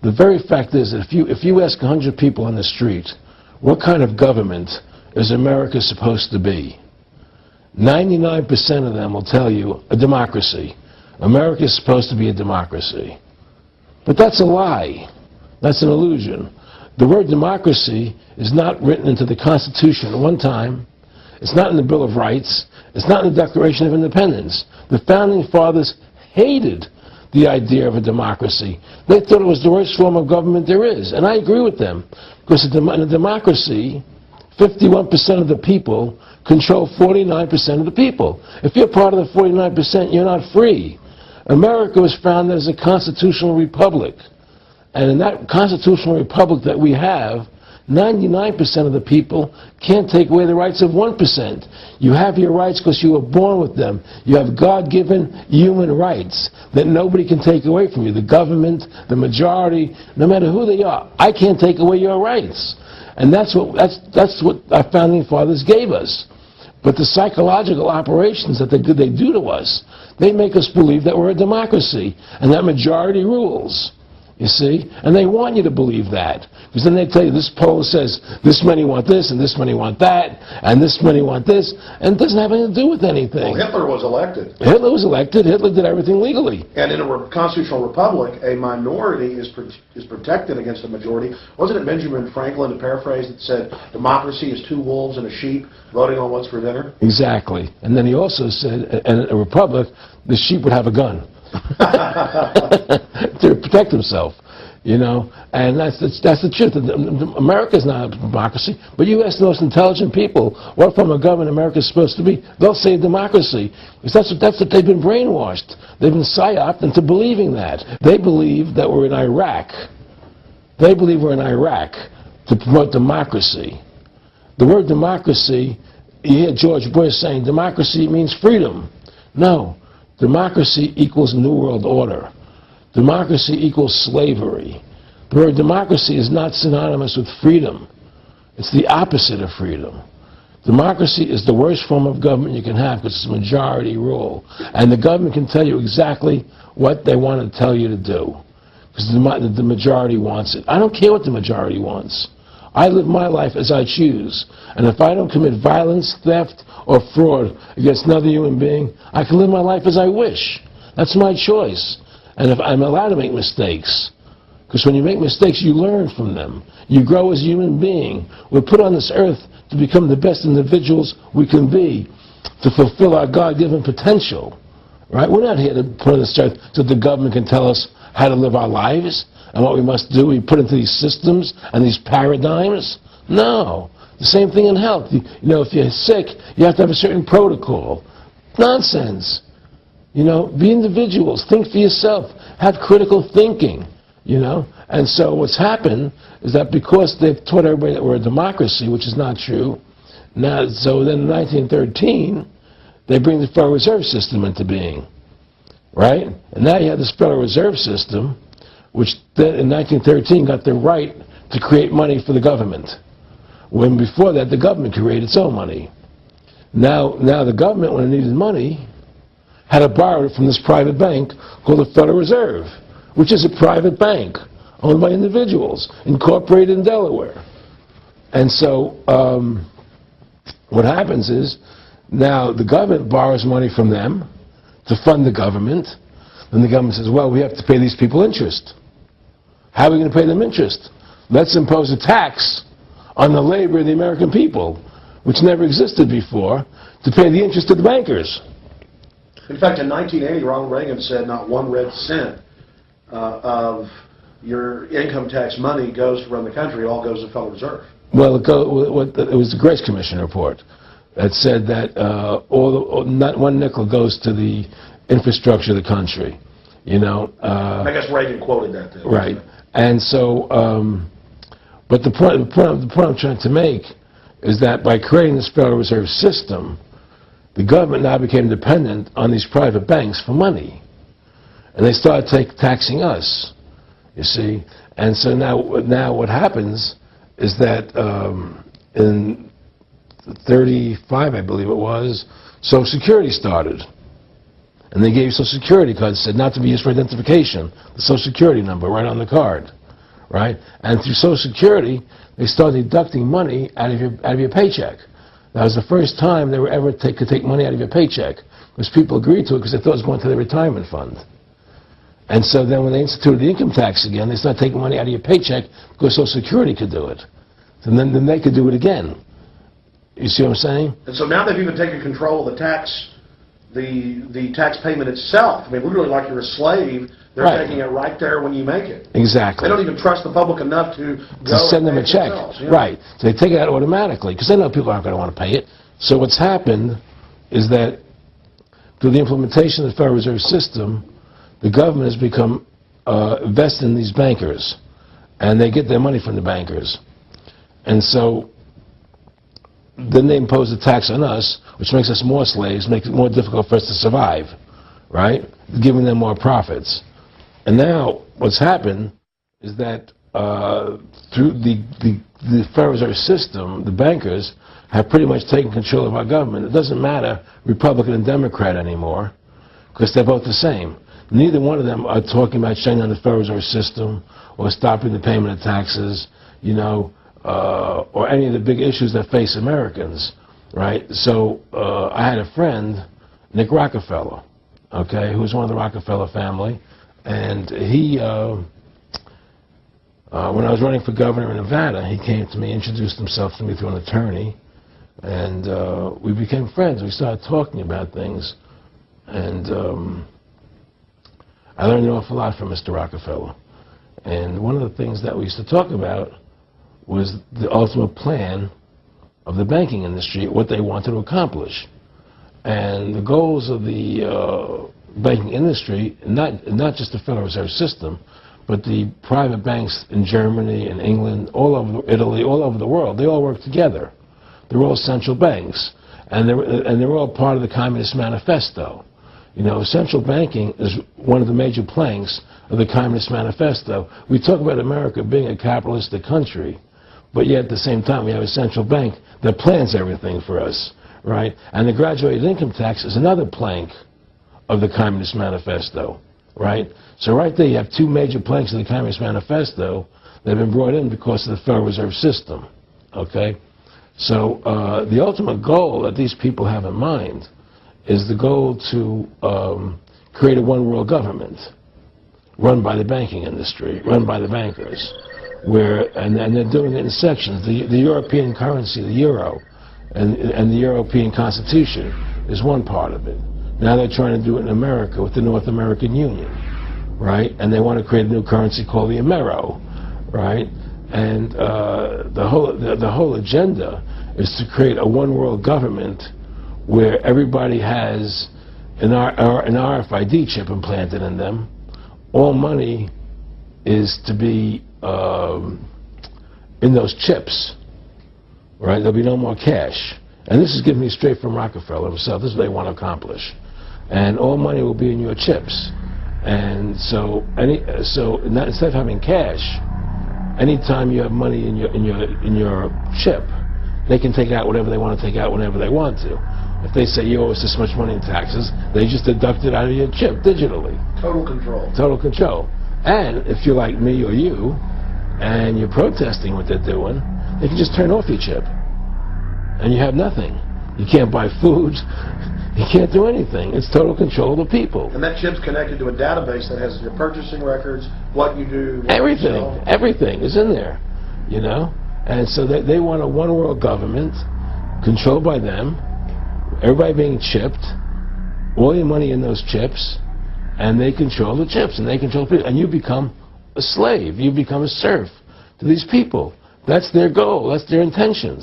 the very fact is that if you ask 100 people on the street, what kind of government is America supposed to be? 99% of them will tell you a democracy. America is supposed to be a democracy. But that's a lie. That's an illusion. The word democracy is not written into the Constitution at one time. It's not in the Bill of Rights. It's not in the Declaration of Independence. The Founding Fathers hated the idea of a democracy. They thought it was the worst form of government there is. And I agree with them. Because in a democracy, 51% of the people control 49% of the people. If you're part of the 49%, you're not free. America was founded as a constitutional republic. And in that constitutional republic that we have, 99% of the people can't take away the rights of 1%. You have your rights because you were born with them. You have God-given human rights that nobody can take away from you. The government, the majority, no matter who they are, I can't take away your rights. And that's what our founding fathers gave us. But the psychological operations that they do to us, they make us believe that we're a democracy and that majority rules. You see? And they want you to believe that. Because then they tell you this poll says this many want this and this many want that and this many want this, and it doesn't have anything to do with anything. Well, Hitler was elected. Hitler was elected. Hitler did everything legally. And in a constitutional republic, a minority is protected against a majority. Wasn't it Benjamin Franklin, to paraphrase, that said democracy is two wolves and a sheep voting on what's for dinner? Exactly. And then he also said in a republic, the sheep would have a gun. To protect himself, you know, and that's the truth. America's not a democracy, but you ask the most intelligent people what form of government America is supposed to be, they'll say democracy, because that's what they've been brainwashed. They've been psyoped into believing that. They believe that we're in Iraq. They believe we're in Iraq to promote democracy. The word democracy, you hear George Bush saying democracy means freedom. No. Democracy equals New World Order. Democracy equals slavery. The word democracy is not synonymous with freedom. It's the opposite of freedom. Democracy is the worst form of government you can have because it's majority rule. And the government can tell you exactly what they want to tell you to do. Because the majority wants it. I don't care what the majority wants. I live my life as I choose. And if I don't commit violence, theft, or fraud against another human being, I can live my life as I wish. That's my choice. And if I'm allowed to make mistakes, because when you make mistakes, you learn from them. You grow as a human being. We're put on this earth to become the best individuals we can be, to fulfill our God-given potential. Right? We're not here to put on this earth so the government can tell us how to live our lives and what we must do. We put into these systems and these paradigms. No. The same thing in health. You know, if you're sick, you have to have a certain protocol. Nonsense. You know, be individuals. Think for yourself. Have critical thinking. You know? And so what's happened is that because they've taught everybody that we're a democracy, which is not true, now, so then in 1913, they bring the Federal Reserve System into being. Right? And now you have this Federal Reserve System, which then in 1913 got the right to create money for the government. When before that, the government created its own money. Now the government, when it needed money, had to borrow it from this private bank called the Federal Reserve, which is a private bank owned by individuals, incorporated in Delaware. And so what happens is, now the government borrows money from them to fund the government. Then the government says, well, we have to pay these people interest. How are we going to pay them interest? Let's impose a tax on the labor of the American people, which never existed before, to pay the interest to the bankers. In fact, in 1980, Ronald Reagan said not one red cent of your income tax money goes to run the country, it all goes to the Federal Reserve. Well, it was the Grace Commission report that said that not one nickel goes to the infrastructure of the country. You know. I guess Reagan quoted that. Then. Right. And so, but the point I'm trying to make is that by creating this Federal Reserve System, the government now became dependent on these private banks for money. And they started taxing us, you see. And so now what happens is that in 1935, I believe it was, Social Security started. And they gave Social Security cards, said not to be used for identification, the Social Security number right on the card. right? And through Social Security, they started deducting money out of your paycheck. That was the first time they were ever could take money out of your paycheck, because people agreed to it because they thought it was going to their retirement fund. And so then when they instituted the income tax again, they started taking money out of your paycheck because Social Security could do it. And then they could do it again. You see what I'm saying? And so now they've even taken control of the tax payment itself. I mean, literally like you're a slave. They're taking it right there when you make it. Exactly. They don't even trust the public enough to send them a check. Yeah. Right. So they take it out automatically because they know people aren't going to want to pay it. So what's happened is that through the implementation of the Federal Reserve System, the government has become vested in these bankers, and they get their money from the bankers. And so then they impose a tax on us, which makes us more slaves, makes it more difficult for us to survive, right? Giving them more profits. And now what's happened is that through the Federal Reserve System, the bankers have pretty much taken control of our government. It doesn't matter Republican and Democrat anymore, because they're both the same. Neither one of them are talking about shutting down the Federal Reserve System or stopping the payment of taxes, you know, or any of the big issues that face Americans, right? So I had a friend, Nick Rockefeller, okay, who was one of the Rockefeller family, and he, when I was running for governor in Nevada, he came to me, introduced himself to me through an attorney, and we became friends. We started talking about things, and I learned an awful lot from Mr. Rockefeller. And one of the things that we used to talk about was the ultimate plan of the banking industry, what they wanted to accomplish. And the goals of the banking industry, not just the Federal Reserve System, but the private banks in Germany and England, all over Italy, all over the world, they all work together. They're all central banks, and they're all part of the Communist Manifesto. You know, central banking is one of the major planks of the Communist Manifesto. We talk about America being a capitalistic country, but yet at the same time we have a central bank that plans everything for us, right? And the graduated income tax is another plank of the Communist Manifesto, right? So right there you have two major planks of the Communist Manifesto that have been brought in because of the Federal Reserve System, okay? So the ultimate goal that these people have in mind is the goal to create a one-world government run by the banking industry, run by the bankers, and they're doing it in sections. The European currency, the euro, and the European Constitution is one part of it. Now they're trying to do it in America with the North American Union, right? And they want to create a new currency called the Amero, right? And the whole agenda is to create a one-world government where everybody has an RFID chip implanted in them. All money is to be in those chips, right? There'll be no more cash. And this is given me straight from Rockefeller himself. This is what they want to accomplish. And all money will be in your chips. And so instead of having cash, anytime you have money in your chip, they can take out whatever they want to take out whenever they want to. If they say you owe us this much money in taxes, they just deduct it out of your chip digitally. Total control. Total control. And if you're like me or you, and you're protesting what they're doing, they can just turn off your chip. And you have nothing. You can't buy food. You can't do anything. It's total control of the people. And that chip's connected to a database that has your purchasing records, what you do, what everything. you sell. Everything is in there, you know? And so they want a one-world government controlled by them, everybody being chipped, all your money in those chips, and they control the chips, and they control people. And you become a slave. You become a serf to these people. That's their goal. That's their intentions.